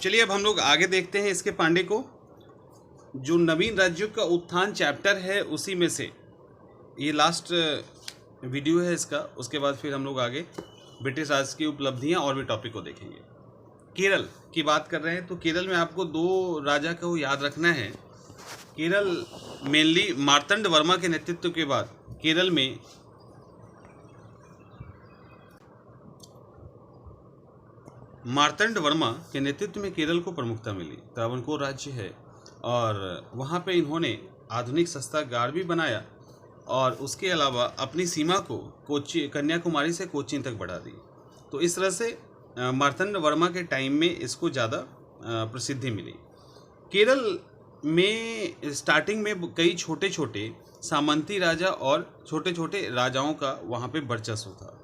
चलिए अब हम लोग आगे देखते हैं इसके पांडे को। जो नवीन राज्यों का उत्थान चैप्टर है उसी में से ये लास्ट वीडियो है इसका। उसके बाद फिर हम लोग आगे ब्रिटिश राज की उपलब्धियां और भी टॉपिक को देखेंगे। केरल की बात कर रहे हैं तो केरल में आपको दो राजा को याद रखना है। केरल मेनली मार्तंड वर्मा के नेतृत्व के बाद केरल में मार्तंड वर्मा के नेतृत्व में केरल को प्रमुखता मिली। त्रावणकोर राज्य है और वहाँ पे इन्होंने आधुनिक शस्त्रागार भी बनाया और उसके अलावा अपनी सीमा को कन्याकुमारी से कोचीन तक बढ़ा दी। तो इस तरह से मार्तंड वर्मा के टाइम में इसको ज़्यादा प्रसिद्धि मिली। केरल में स्टार्टिंग में कई छोटे छोटे सामंती राजा और छोटे छोटे राजाओं का वहाँ पे वर्चस्व था।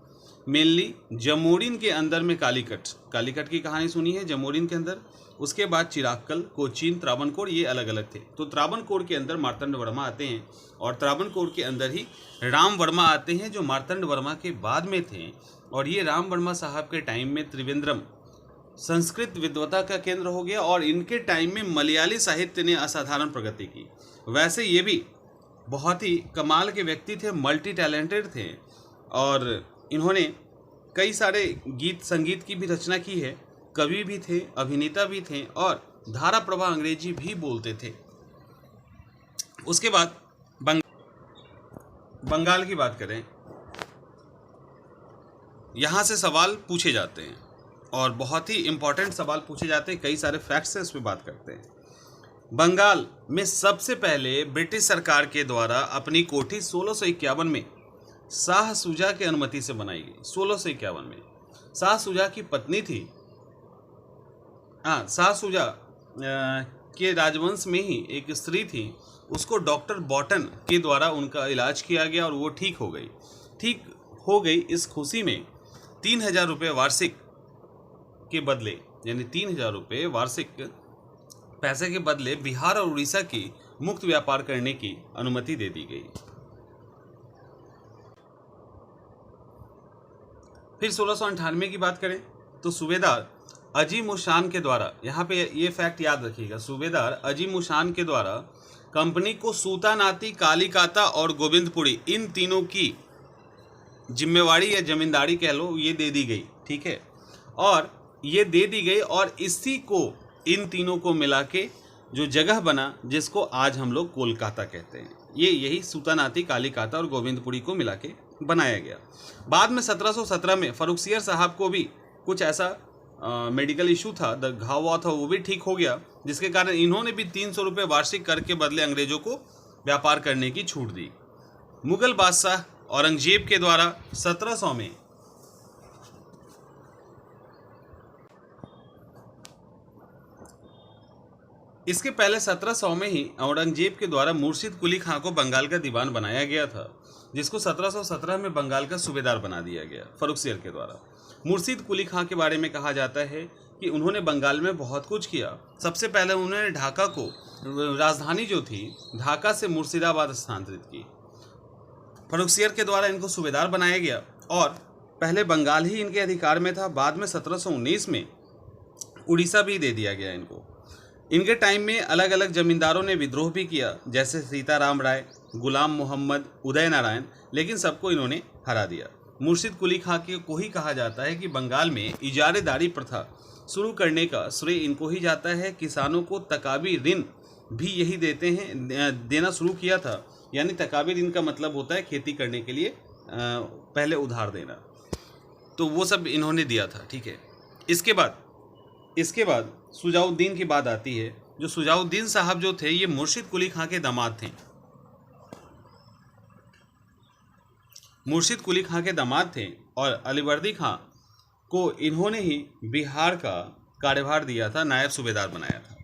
मेनली जमोरिन के अंदर में कालीकट की कहानी सुनी है जमोरिन के अंदर। उसके बाद चिराक्कल, कोचीन, त्रावणकोर ये अलग अलग थे। तो त्रावणकोर के अंदर मार्तंड वर्मा आते हैं और त्रावणकोर के अंदर ही राम वर्मा आते हैं जो मार्तंड वर्मा के बाद में थे। और ये राम वर्मा साहब के टाइम में त्रिवेंद्रम संस्कृत विद्वता का केंद्र हो गया और इनके टाइम में मलयाली साहित्य ने असाधारण प्रगति की। वैसे ये भी बहुत ही कमाल के व्यक्ति थे, मल्टी टैलेंटेड थे और इन्होंने कई सारे गीत संगीत की भी रचना की है। कवि भी थे, अभिनेता भी थे और धारा प्रवाह अंग्रेजी भी बोलते थे। उसके बाद बंगाल की बात करें, यहाँ से सवाल पूछे जाते हैं और बहुत ही इम्पोर्टेंट सवाल पूछे जाते हैं। कई सारे फैक्ट्स हैं, उस पर बात करते हैं। बंगाल में सबसे पहले ब्रिटिश सरकार के द्वारा अपनी कोठी 1651 में शाह शुजा की अनुमति से बनाई गई। 1651 में शाह शुजा की पत्नी थी। शाह शुजा के राजवंश में ही एक स्त्री थी, उसको डॉक्टर बॉटन के द्वारा उनका इलाज किया गया और वो ठीक हो गई। इस खुशी में 3000 रुपये वार्षिक के बदले, यानी 3000 रुपये वार्षिक पैसे के बदले बिहार और उड़ीसा की मुक्त व्यापार करने की अनुमति दे दी गई। फिर 1698 की बात करें तो सूबेदार अजीम उल शान के द्वारा, यहाँ पे ये फैक्ट याद रखिएगा, सूबेदार अजीम उल शान के द्वारा कंपनी को सूतानाती, कालीकाता और गोविंदपुरी इन तीनों की जिम्मेवारी या जमींदारी कह लो ये दे दी गई। ठीक है, और ये दे दी गई और इसी को इन तीनों को मिला के जो जगह बना जिसको आज हम लोग कोलकाता कहते हैं, ये यही सूतानाती, कालीकाता और गोविंदपुरी को मिला के बनाया गया। बाद में 1717 में फरुखसियर साहब को भी कुछ ऐसा मेडिकल इशू था, घाव हुआ था, वो भी ठीक हो गया, जिसके कारण इन्होंने भी 300 रुपये वार्षिक कर के बदले अंग्रेजों को व्यापार करने की छूट दी। मुगल बादशाह औरंगजेब के द्वारा 1700 में इसके पहले 1700 में ही औरंगजेब के द्वारा मुर्शिद कुली खां को बंगाल का दीवान बनाया गया था, जिसको 1717 में बंगाल का सूबेदार बना दिया गया फरुखसियर के द्वारा। मुर्शिद कुली खां के बारे में कहा जाता है कि उन्होंने बंगाल में बहुत कुछ किया। सबसे पहले उन्होंने ढाका को, राजधानी जो थी ढाका से मुर्शिदाबाद स्थानांतरित की। फरुखसियर के द्वारा इनको सूबेदार बनाया गया और पहले बंगाल ही इनके अधिकार में था। बाद में 1719 में उड़ीसा भी दे दिया गया इनको। इनके टाइम में अलग अलग जमींदारों ने विद्रोह भी किया, जैसे सीताराम राय, गुलाम मोहम्मद, उदय नारायण, लेकिन सबको इन्होंने हरा दिया। मुर्शिद कुली खां को ही कहा जाता है कि बंगाल में इजारेदारी प्रथा शुरू करने का श्रेय इनको ही जाता है। किसानों को तकाबी ऋण भी यही देना शुरू किया था। यानी तकाबी ऋण का मतलब होता है खेती करने के लिए पहले उधार देना, तो वो सब इन्होंने दिया था। ठीक है, इसके बाद सुजाउद्दीन की बात आती है। जो सुजाउद्दीन साहब जो थे ये मुर्शिद कुली खां के दामाद थे। मुर्शिद कुली खां के दामाद थे और अलीवर्दी खां को इन्होंने ही बिहार का कार्यभार दिया था, नायब सूबेदार बनाया था।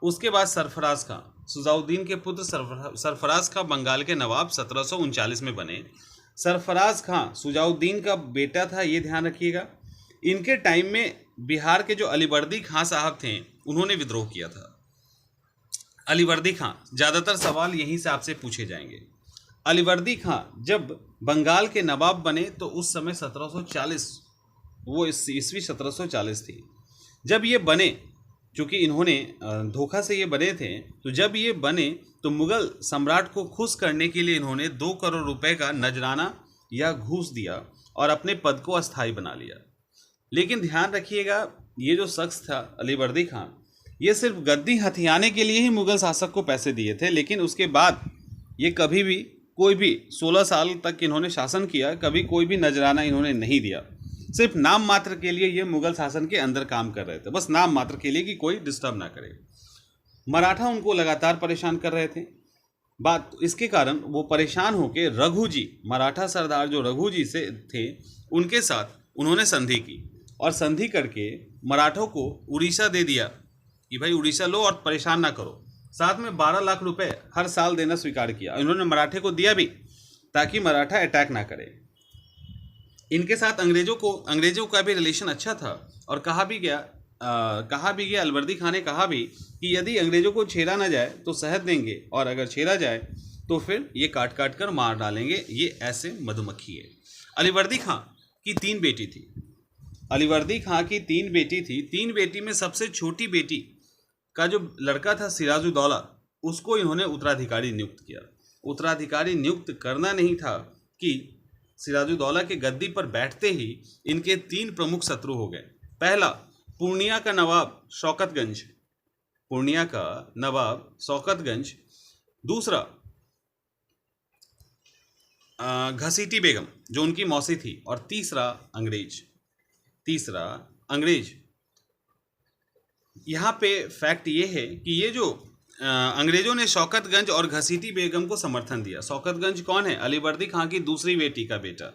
उसके बाद सरफराज खां, सुजाउद्दीन के पुत्र सरफराज खां बंगाल के नवाब 1739 में बने। सरफराज खां सुजाउद्दीन का बेटा था, ये ध्यान रखिएगा। इनके टाइम में बिहार के जो अलीवर्दी खां साहब थे उन्होंने विद्रोह किया था। अलीवर्दी खां, ज़्यादातर सवाल यहीं से आपसे पूछे जाएंगे। अलीवर्दी खां जब बंगाल के नवाब बने तो उस समय 1740, वो ईस्वी 1740 थी। जब ये बने क्योंकि इन्होंने धोखा से ये बने थे, तो जब ये बने तो मुगल सम्राट को खुश करने के लिए इन्होंने 2 करोड़ रुपए का नजराना या घूस दिया और अपने पद को अस्थायी बना लिया। लेकिन ध्यान रखिएगा, ये जो शख्स था अलीवर्दी खां, ये सिर्फ गद्दी हथियाने के लिए ही मुगल शासक को पैसे दिए थे, लेकिन उसके बाद ये कभी भी कोई भी 16 साल तक इन्होंने शासन किया, कभी कोई भी नजराना इन्होंने नहीं दिया। सिर्फ नाम मात्र के लिए ये मुगल शासन के अंदर काम कर रहे थे, बस नाम मात्र के लिए कि कोई डिस्टर्ब ना करे। मराठा उनको लगातार परेशान कर रहे थे। बात इसके कारण वो परेशान होकर रघु जी, मराठा सरदार जो रघु जी से थे, उनके साथ उन्होंने संधि की और संधि करके मराठों को उड़ीसा दे दिया कि भाई उड़ीसा लो और परेशान ना करो। साथ में 12 लाख रुपए हर साल देना स्वीकार किया। इन्होंने मराठे को दिया भी ताकि मराठा अटैक ना करे। इनके साथ अंग्रेजों का भी रिलेशन अच्छा था और कहा भी गया अलवर्दी खां ने कहा भी कि यदि अंग्रेजों को छेड़ा ना जाए तो शहद देंगे, और अगर छेड़ा जाए तो फिर ये काट काट कर मार डालेंगे, ये ऐसे मधुमक्खी है। अलीवर्दी खां की 3 बेटी थी। अलीवर्दी खां की 3 बेटी थी। 3 बेटी में सबसे छोटी बेटी का जो लड़का था सिराजुद्दौला, उसको इन्होंने उत्तराधिकारी नियुक्त किया। उत्तराधिकारी नियुक्त करना नहीं था कि सिराजुद्दौला के गद्दी पर बैठते ही इनके 3 प्रमुख शत्रु हो गए। पहला, पूर्णिया का नवाब शौकतगंज। दूसरा, घसीटी बेगम जो उनकी मौसी थी। और तीसरा अंग्रेज। यहाँ पे फैक्ट ये है कि ये जो अंग्रेजों ने शौकतगंज और घसीटी बेगम को समर्थन दिया। शौकतगंज कौन है? अलीवर्दी खां की दूसरी बेटी का बेटा।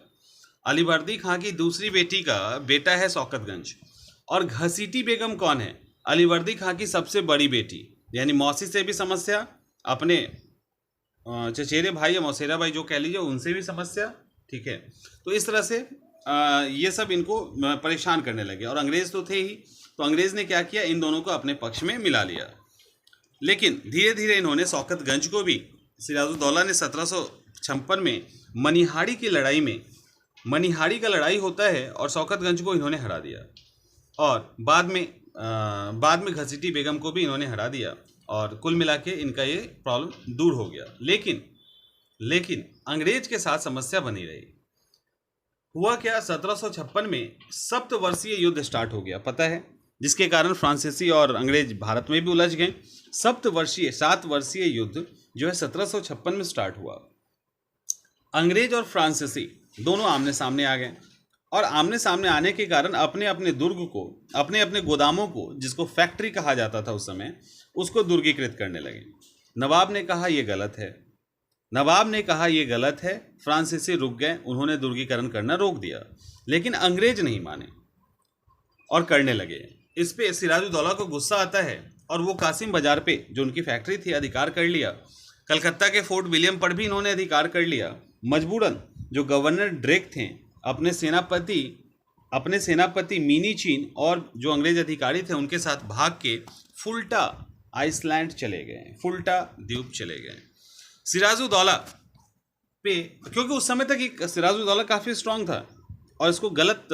अलीवर्दी खां की दूसरी बेटी का बेटा है शौकतगंज। और घसीटी बेगम कौन है? अलीवर्दी खां की सबसे बड़ी बेटी, यानी मौसी से भी समस्या, अपने चचेरे भाई या मौसेरा भाई जो कह लीजिए उनसे भी समस्या। ठीक है, तो इस तरह से ये सब इनको परेशान करने लगे। और अंग्रेज तो थे ही, तो अंग्रेज ने क्या किया, इन दोनों को अपने पक्ष में मिला लिया। लेकिन धीरे धीरे इन्होंने शौकतगंज को भी, सिराजुद्दौला ने 1756 में मनिहारी की लड़ाई में, मनिहारी का लड़ाई होता है और शौकतगंज को इन्होंने हरा दिया। और बाद में घसीटी बेगम को भी इन्होंने हरा दिया और कुल मिला के इनका ये प्रॉब्लम दूर हो गया। लेकिन अंग्रेज के साथ समस्या बनी रही। हुआ क्या, 1756 में सप्तवर्षीय युद्ध स्टार्ट हो गया, पता है, जिसके कारण फ्रांसीसी और अंग्रेज भारत में भी उलझ गए। 7 वर्षीय युद्ध जो है 1756 में स्टार्ट हुआ। अंग्रेज और फ्रांसीसी दोनों आमने सामने आ गए और आमने सामने आने के कारण अपने अपने दुर्ग को, अपने अपने गोदामों को, जिसको फैक्ट्री कहा जाता था उस समय, उसको दुर्गीकृत करने लगे। नवाब ने कहा यह गलत है। फ्रांसीसी रुक गए, उन्होंने दुर्गीकरण करना रोक दिया। लेकिन अंग्रेज नहीं माने और करने लगे। इस पे सिराजुद्दौला को गुस्सा आता है और वो कासिम बाजार पे जो उनकी फैक्ट्री थी अधिकार कर लिया। कलकत्ता के फोर्ट विलियम पर भी इन्होंने अधिकार कर लिया। मजबूरन जो गवर्नर ड्रेक थे, अपने सेनापति मिनीचीन और जो अंग्रेज अधिकारी थे उनके साथ भाग के फुल्टा आइसलैंड चले गए, फुल्टा द्वीप चले गए। सिराजुद्दौला पे, क्योंकि उस समय तक सिराजुद्दौला काफ़ी स्ट्रांग था और इसको गलत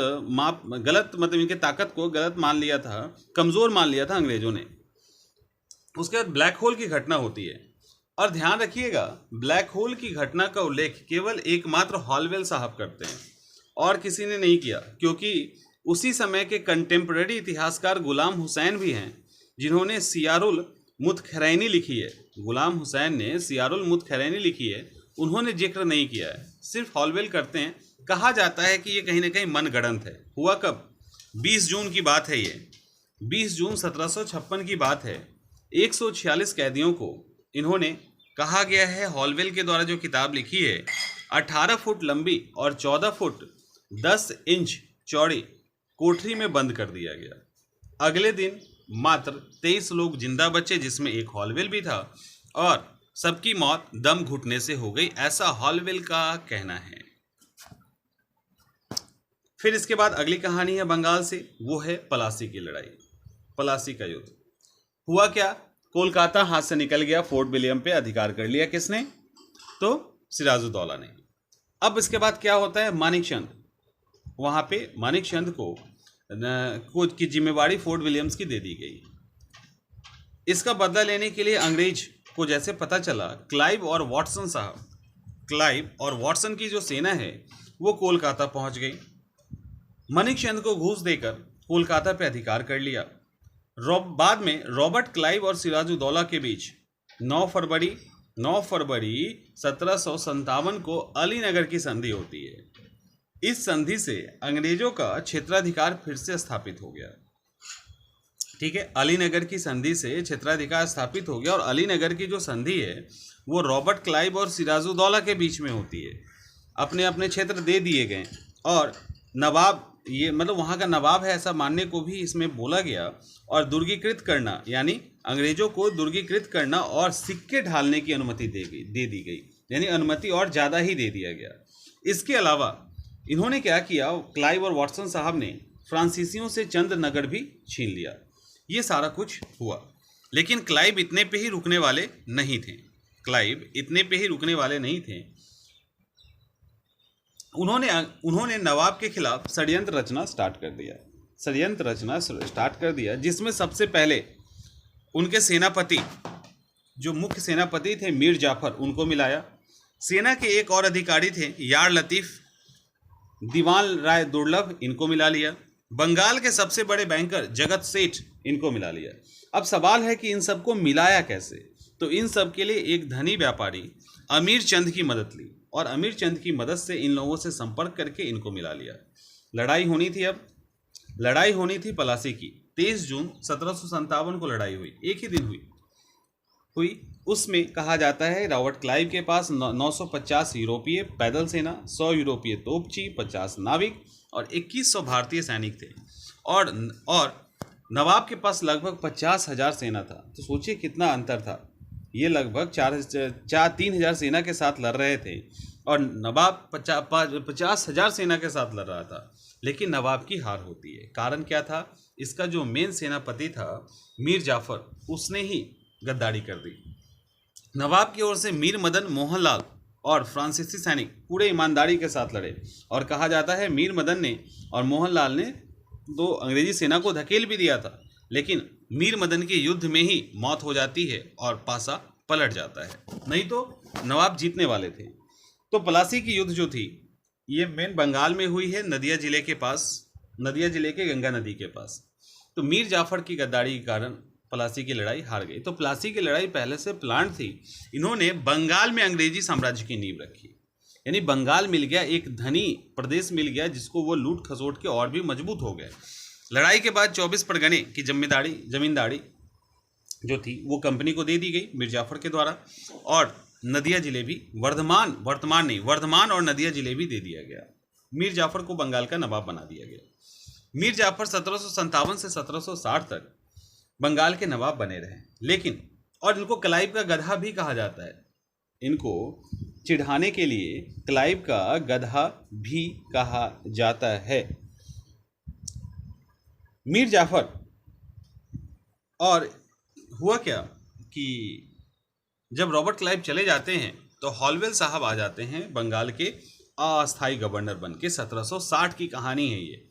मतलब इनके ताकत को गलत मान लिया था, कमज़ोर मान लिया था अंग्रेजों ने। उसके बाद ब्लैक होल की घटना होती है और ध्यान रखिएगा, ब्लैक होल की घटना का उल्लेख केवल एकमात्र हॉलवेल साहब करते हैं और किसी ने नहीं किया, क्योंकि उसी समय के कंटेम्प्रेरी इतिहासकार गुलाम हुसैन भी हैं जिन्होंने सियारुल मुतखरैनी लिखी है। गुलाम हुसैन ने सियारुल मुतखरैनी लिखी है, उन्होंने जिक्र नहीं किया है, सिर्फ हॉलवेल करते हैं। कहा जाता है कि ये कहीं ना कहीं मनगढ़ंत है। हुआ कब? 20 जून की बात है ये, 20 जून 1756 की बात है। 146 कैदियों को इन्होंने, कहा गया है हॉलवेल के द्वारा जो किताब लिखी है, 18 फुट लंबी और 14 फुट 10 इंच चौड़ी कोठरी में बंद कर दिया गया। अगले दिन मात्र 23 लोग जिंदा बचे, जिसमें एक हॉलवेल भी था, और सबकी मौत दम घुटने से हो गई, ऐसा हॉलवेल का कहना है। फिर इसके बाद अगली कहानी है बंगाल से, वो है पलासी की लड़ाई, पलासी का युद्ध। हुआ क्या, कोलकाता हाथ से निकल गया, फोर्ट विलियम पे अधिकार कर लिया किसने? तो सिराजुद्दौला ने। अब इसके बाद क्या होता है, मानिकचंद, वहाँ पे मानिकचंद को की जिम्मेवारी फोर्ट विलियम्स की दे दी गई इसका बदला लेने के लिए अंग्रेज को जैसे पता चला, क्लाइव और वॉटसन की जो सेना है वो कोलकाता पहुंच गई। मणिकचंद को घूस देकर कोलकाता पे अधिकार कर लिया। बाद में रॉबर्ट क्लाइव और सिराजुद्दौला के बीच 9 फरवरी 1757 को अलीनगर की संधि होती है। इस संधि से अंग्रेजों का क्षेत्राधिकार फिर से स्थापित हो गया। ठीक है, अलीनगर की संधि से क्षेत्राधिकार स्थापित हो गया और अलीनगर की जो संधि है वो रॉबर्ट क्लाइव और सिराजुद्दौला के बीच में होती है। अपने अपने क्षेत्र दे दिए गए और नवाब, ये मतलब वहाँ का नवाब है ऐसा मानने को भी इसमें बोला गया, और दुर्गीकृत करना यानी अंग्रेजों को दुर्गीकृत करना और सिक्के ढालने की अनुमति दे दी गई, यानी अनुमति और ज़्यादा ही दे दिया गया। इसके अलावा इन्होंने क्या किया, क्लाइव और वॉटसन साहब ने फ्रांसीसियों से चंद नगर भी छीन लिया। ये सारा कुछ हुआ, लेकिन क्लाइव इतने पे ही रुकने वाले नहीं थे। उन्होंने नवाब के खिलाफ षड्यंत्र रचना स्टार्ट कर दिया, जिसमें सबसे पहले उनके सेनापति, जो मुख्य सेनापति थे मीर जाफर, उनको मिलाया। सेना के एक और अधिकारी थे यार लतीफ़, दीवान राय दुर्लभ, इनको मिला लिया। बंगाल के सबसे बड़े बैंकर जगत सेठ, इनको मिला लिया। अब सवाल है कि इन सबको मिलाया कैसे, तो इन सब के लिए एक धनी व्यापारी अमीर चंद की मदद ली और अमीर चंद की मदद से इन लोगों से संपर्क करके इनको मिला लिया। लड़ाई होनी थी प्लासी की। 23 जून 1757 को लड़ाई हुई, एक ही दिन हुई। उसमें कहा जाता है रॉबर्ट क्लाइव के पास 950 यूरोपीय पैदल सेना, 100 यूरोपीय तोपची, 50 नाविक और 2100 भारतीय सैनिक थे, और नवाब के पास लगभग 50,000 सेना था। तो सोचिए कितना अंतर था। ये लगभग 3,000 सेना के साथ लड़ रहे थे और नवाब 50,000 सेना के साथ लड़ रहा था, लेकिन नवाब की हार होती है। कारण क्या था? इसका जो मेन सेनापति था मीर जाफर, उसने ही गद्दारी कर दी। नवाब की ओर से मीर मदन मोहनलाल और फ्रांसीसी सैनिक पूरे ईमानदारी के साथ लड़े, और कहा जाता है मीर मदन ने और मोहनलाल ने तो अंग्रेजी सेना को धकेल भी दिया था, लेकिन मीर मदन के युद्ध में ही मौत हो जाती है और पासा पलट जाता है, नहीं तो नवाब जीतने वाले थे। तो प्लासी की युद्ध जो थी ये मेन बंगाल में हुई है, नदिया जिले के गंगा नदी के पास। तो मीर जाफर की गद्दारी के कारण प्लासी की लड़ाई हार गई। तो प्लासी की लड़ाई पहले से प्लान थी। इन्होंने बंगाल में अंग्रेजी साम्राज्य की नींव रखी, यानी बंगाल मिल गया, एक धनी प्रदेश मिल गया जिसको वो लूट खसोट के और भी मजबूत हो गए। लड़ाई के बाद 24 परगने की जमींदारी जो थी वो कंपनी को दे दी गई मीर जाफर के द्वारा, और नदिया जिले भी वर्धमान और नदिया जिले भी दे दिया गया। मीर जाफर को बंगाल का नवाब बना दिया गया। मीर जाफर 1757 से 1760 तक बंगाल के नवाब बने रहे, लेकिन और इनको क्लाइव का गधा भी कहा जाता है। इनको चिढ़ाने के लिए क्लाइव का गधा भी कहा जाता है। मीर जाफर, और हुआ क्या कि जब रॉबर्ट क्लाइव चले जाते हैं तो हॉलवेल साहब आ जाते हैं बंगाल के अस्थाई गवर्नर बन के। 1760 की कहानी है ये।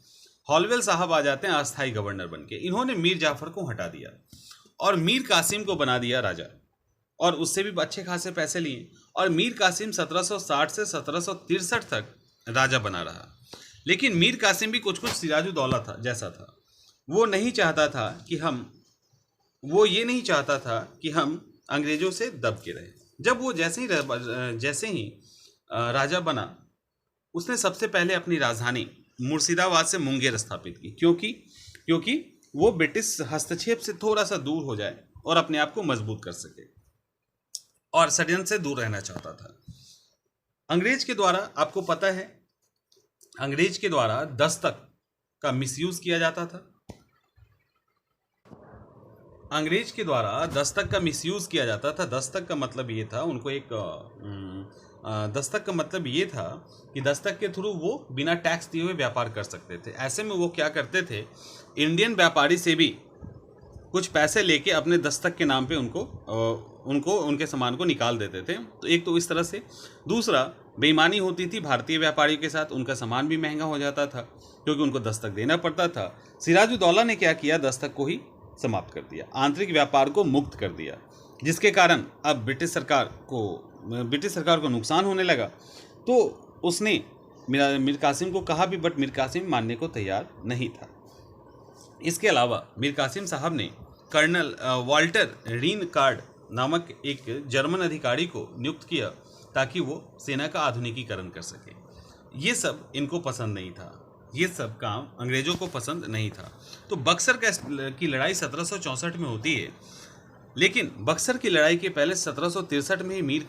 हॉलवेल साहब आ जाते हैं अस्थाई गवर्नर बन के। इन्होंने मीर जाफर को हटा दिया और मीर कासिम को बना दिया राजा, और उससे भी अच्छे खासे पैसे लिए, और मीर कासिम 1760 से 1763 तक राजा बना रहा। लेकिन मीर कासिम भी कुछ सिराजुद्दौला था जैसा था। वो ये नहीं चाहता था कि हम अंग्रेजों से दब के रहें। जब वो जैसे ही राजा बना, उसने सबसे पहले अपनी राजधानी मुर्शिदाबाद से मुंगेर स्थापित की, क्योंकि वो ब्रिटिश हस्तक्षेप से थोड़ा सा दूर हो जाए और अपने आप को मजबूत कर सके, और षड्यंत्र से दूर रहना चाहता था। अंग्रेज के द्वारा, आपको पता है, अंग्रेज के द्वारा दस्तक का मिसयूज किया जाता था। दस्तक का मतलब ये था, उनको एक दस्तक का मतलब ये था कि दस्तक के थ्रू वो बिना टैक्स दिए हुए व्यापार कर सकते थे। ऐसे में वो क्या करते थे, इंडियन व्यापारी से भी कुछ पैसे लेके अपने दस्तक के नाम पे उनको उनके सामान को निकाल देते थे। तो एक तो इस तरह से, दूसरा बेईमानी होती थी भारतीय व्यापारियों के साथ, उनका सामान भी महंगा हो जाता था क्योंकि उनको दस्तक देना पड़ता था। सिराजुद्दौला ने क्या किया, दस्तक को ही समाप्त कर दिया, आंतरिक व्यापार को मुक्त कर दिया, जिसके कारण अब ब्रिटिश सरकार को नुकसान होने लगा। तो उसने मीर कासिम को कहा भी, बट मीर कासिम मानने को तैयार नहीं था। इसके अलावा मीर कासिम साहब ने कर्नल वाल्टर रीनकार्ड नामक एक जर्मन अधिकारी को नियुक्त किया ताकि वो सेना का आधुनिकीकरण कर सके। ये सब इनको पसंद नहीं था, ये सब काम अंग्रेजों को पसंद नहीं था। तो बक्सर की लड़ाई 1764 में होती है, लेकिन बक्सर की लड़ाई के पहले 1763 में ही मीर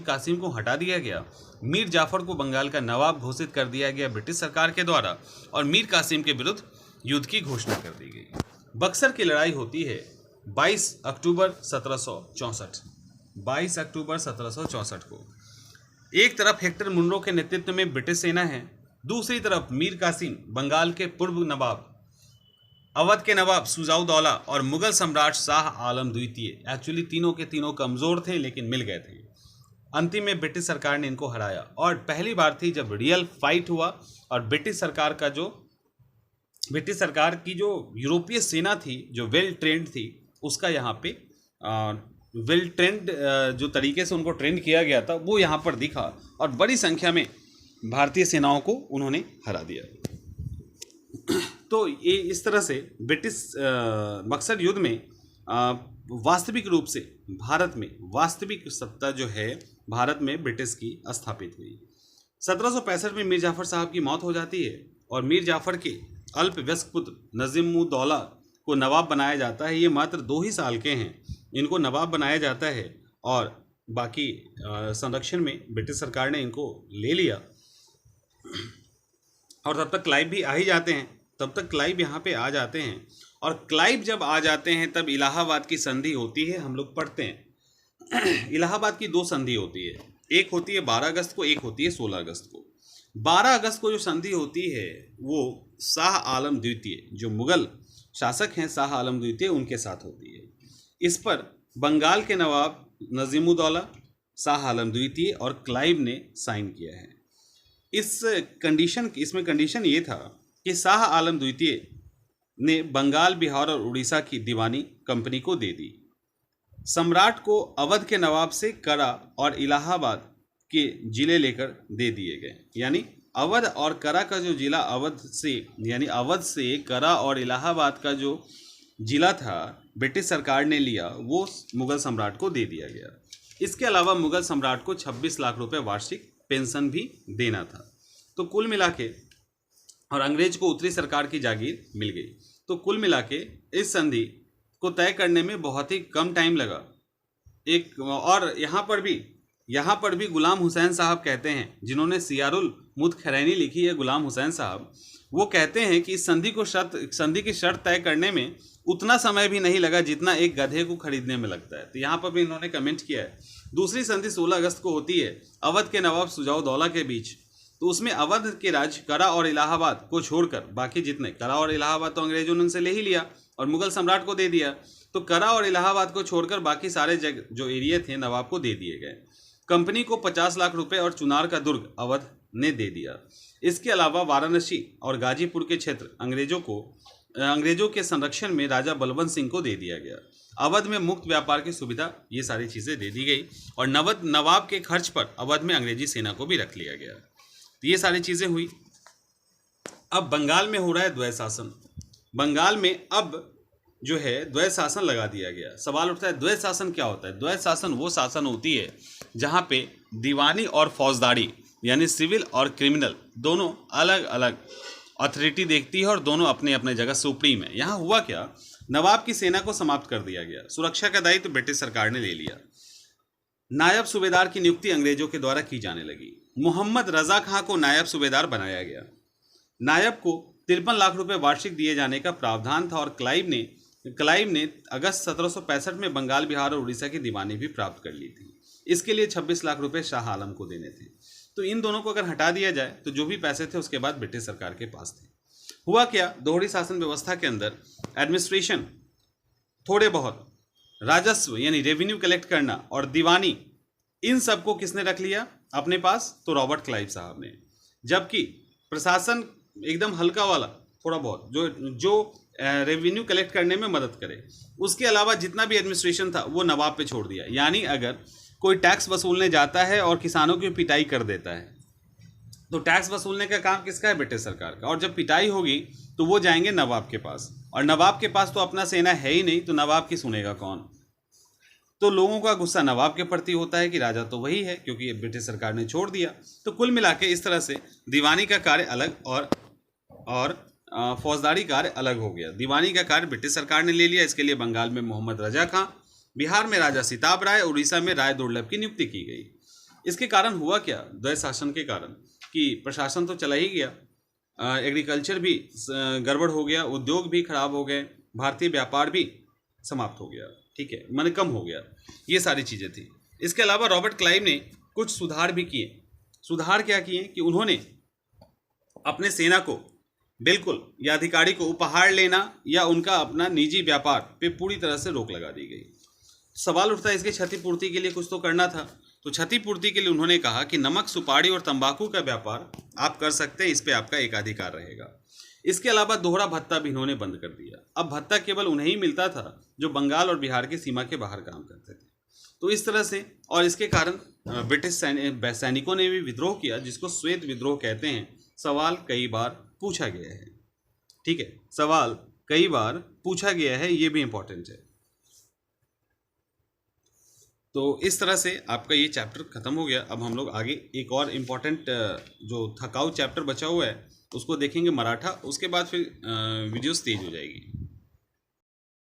कासिम को हटा दिया गया। मीर जाफर को बंगाल का नवाब घोषित कर दिया गया ब्रिटिश सरकार के द्वारा, और मीर कासिम के विरुद्ध युद्ध की घोषणा कर दी गई। बक्सर की लड़ाई होती है 22 अक्टूबर 1764। 22 अक्टूबर 1764 को एक तरफ हेक्टर मुनरो के नेतृत्व में ब्रिटिश सेना है, दूसरी तरफ मीर कासिम बंगाल के पूर्व नवाब, अवध के नवाब सुजाउदौला और मुगल सम्राट शाह आलम द्वितीय। एक्चुअली तीनों के तीनों कमज़ोर थे लेकिन मिल गए थे। अंतिम में ब्रिटिश सरकार ने इनको हराया, और पहली बार थी जब रियल फाइट हुआ और ब्रिटिश सरकार की जो यूरोपीय सेना थी, जो वेल ट्रेंड थी, उसका यहाँ पे वेल ट्रेंड जो तरीके से उनको ट्रेंड किया गया था वो यहाँ पर दिखा, और बड़ी संख्या में भारतीय सेनाओं को उन्होंने हरा दिया। तो ये इस तरह से ब्रिटिश बक्सर युद्ध में वास्तविक रूप से भारत में वास्तविक सत्ता जो है भारत में ब्रिटिश की स्थापित हुई। 1765 में मीर जाफर साहब की मौत हो जाती है, और मीर जाफर के अल्पवयस्क पुत्र नजीमुद्दौला को नवाब बनाया जाता है। ये मात्र 2 ही साल के हैं, इनको नवाब बनाया जाता है, और बाकी संरक्षण में ब्रिटिश सरकार ने इनको ले लिया। और तब तक क्लाइव भी आ ही जाते हैं, यहाँ पे आ जाते हैं। और क्लाइव जब आ जाते हैं तब इलाहाबाद की संधि होती है, हम लोग पढ़ते हैं। इलाहाबाद की 2 संधि होती है, एक होती है 12 अगस्त को, एक होती है 16 अगस्त को। 12 अगस्त को जो संधि होती है वो शाह आलम द्वितीय, जो मुगल शासक हैं शाह आलम द्वितीय, उनके साथ होती है। इस पर बंगाल के नवाब नजीमुद्दौला, शाह आलम द्वितीय और क्लाइव ने साइन किया है। इसमें कंडीशन ये था कि शाह आलम द्वितीय ने बंगाल, बिहार और उड़ीसा की दीवानी कंपनी को दे दी। सम्राट को अवध के नवाब से करा और इलाहाबाद के जिले लेकर दे दिए गए। यानी अवध और करा का जो जिला अवध से करा और इलाहाबाद का जो जिला था ब्रिटिश सरकार ने लिया, वो मुगल सम्राट को दे दिया गया। इसके अलावा मुगल सम्राट को 26 लाख रुपए वार्षिक पेंशन भी देना था। तो कुल मिला के, और अंग्रेज को उत्तरी सरकार की जागीर मिल गई। तो कुल मिला के इस संधि को तय करने में बहुत ही कम टाइम लगा। और यहाँ पर भी गुलाम हुसैन साहब कहते हैं, जिन्होंने सियारुल मुतखरैनी लिखी है, गुलाम हुसैन साहब, वो कहते हैं कि इस संधि की शर्त तय करने में उतना समय भी नहीं लगा जितना एक गधे को खरीदने में लगता है। तो यहाँ पर भी इन्होंने कमेंट किया है। दूसरी संधि 16 अगस्त को होती है अवध के नवाब सुजाउदौला के बीच। तो उसमें अवध के राज्य करा और इलाहाबाद को छोड़कर बाकी जितने, करा और इलाहाबाद तो अंग्रेजों ने उनसे ले ही लिया और मुगल सम्राट को दे दिया, तो करा और इलाहाबाद को छोड़कर बाकी सारे जो एरिया थे नवाब को दे दिए गए। कंपनी को 50 लाख रुपए और चुनार का दुर्ग अवध ने दे दिया। इसके अलावा वाराणसी और गाजीपुर के क्षेत्र अंग्रेजों के संरक्षण में राजा बलवंत सिंह को दे दिया गया। अवध में मुक्त व्यापार की सुविधा, ये सारी चीज़ें दे दी गई, और नवाब के खर्च पर अवध में अंग्रेजी सेना को भी रख लिया गया। तो ये सारी चीज़ें हुई। अब बंगाल में हो रहा है द्वैत शासन। बंगाल में अब जो है द्वैत शासन लगा दिया गया। सवाल उठता है द्वैत शासन क्या होता है? द्वैत शासन वो शासन होती है जहाँ पे दीवानी और फौजदारी यानी सिविल और क्रिमिनल दोनों अलग अलग अथॉरिटी देखती है और दोनों अपने अपने जगह सुप्रीम है। यहाँ हुआ क्या, नवाब की सेना को समाप्त कर दिया गया, सुरक्षा का दायित्व ब्रिटिश सरकार ने ले लिया। नायब सूबेदार की नियुक्ति अंग्रेजों के द्वारा की जाने लगी। मोहम्मद रजा खां को नायब सूबेदार बनाया गया। नायब को 53 लाख रुपए वार्षिक दिए जाने का प्रावधान था, और क्लाइव ने अगस्त 1765 में बंगाल, बिहार और उड़ीसा की दीवानी भी प्राप्त कर ली थी। इसके लिए 26 लाख रुपए शाह आलम को देने थे। तो इन दोनों को अगर हटा दिया जाए तो जो भी पैसे थे उसके बाद ब्रिटिश सरकार के पास थे। हुआ क्या, दोहरी शासन व्यवस्था के अंदर एडमिनिस्ट्रेशन, थोड़े बहुत राजस्व यानी रेवेन्यू कलेक्ट करना और दीवानी, इन सबको किसने रख लिया अपने पास? तो रॉबर्ट क्लाइव साहब ने। जबकि प्रशासन एकदम हल्का वाला थोड़ा बहुत जो जो रेवेन्यू कलेक्ट करने में मदद करे। उसके अलावा जितना भी एडमिनिस्ट्रेशन था वो नवाब पे छोड़ दिया। यानी अगर कोई टैक्स वसूलने जाता है और किसानों की पिटाई कर देता है तो टैक्स वसूलने का काम किसका है? ब्रिटिश सरकार का। और जब पिटाई होगी तो वो जाएंगे नवाब के पास, और नवाब के पास तो अपना सेना है ही नहीं, तो नवाब की सुनेगा कौन? तो लोगों का गुस्सा नवाब के प्रति होता है कि राजा तो वही है, क्योंकि ब्रिटिश सरकार ने छोड़ दिया। तो कुल मिला के इस तरह से दीवानी का कार्य अलग और फौजदारी कार्य अलग हो गया। दीवानी का कार्य ब्रिटिश सरकार ने ले लिया। इसके लिए बंगाल में मोहम्मद रजा खां, बिहार में राजा सिताब राय, उड़ीसा में राय दुर्लभ की नियुक्ति की गई। इसके कारण हुआ क्या? द्वैत शासन के कारण कि प्रशासन तो चला ही गया, एग्रीकल्चर भी गड़बड़ हो गया, उद्योग भी खराब हो गए, भारतीय व्यापार भी समाप्त हो गया, ठीक है, मन कम हो गया। ये सारी चीज़ें थी। इसके अलावा रॉबर्ट क्लाइव ने कुछ सुधार भी किए। सुधार क्या किए कि उन्होंने अपने सेना को बिल्कुल या अधिकारी को उपहार लेना या उनका अपना निजी व्यापार पे पूरी तरह से रोक लगा दी गई। सवाल उठता है इसकी क्षतिपूर्ति के लिए कुछ तो करना था। तो क्षतिपूर्ति के लिए उन्होंने कहा कि नमक, सुपारी और तंबाकू का व्यापार आप कर सकते हैं, इस पे आपका एकाधिकार रहेगा। इसके अलावा दोहरा भत्ता भी इन्होंने बंद कर दिया। अब भत्ता केवल उन्हें ही मिलता था जो बंगाल और बिहार की सीमा के बाहर काम करते थे। तो इस तरह से, और इसके कारण ब्रिटिश सैनिकों ने भी विद्रोह किया, जिसको श्वेत विद्रोह कहते हैं। सवाल कई बार पूछा गया है, ठीक है, सवाल कई बार पूछा गया है, ये भी इंपॉर्टेंट है। तो इस तरह से आपका ये चैप्टर खत्म हो गया। अब हम लोग आगे एक और इम्पॉर्टेंट जो थकाऊ चैप्टर बचा हुआ है उसको देखेंगे, मराठा। उसके बाद फिर वीडियोस तेज हो जाएगी।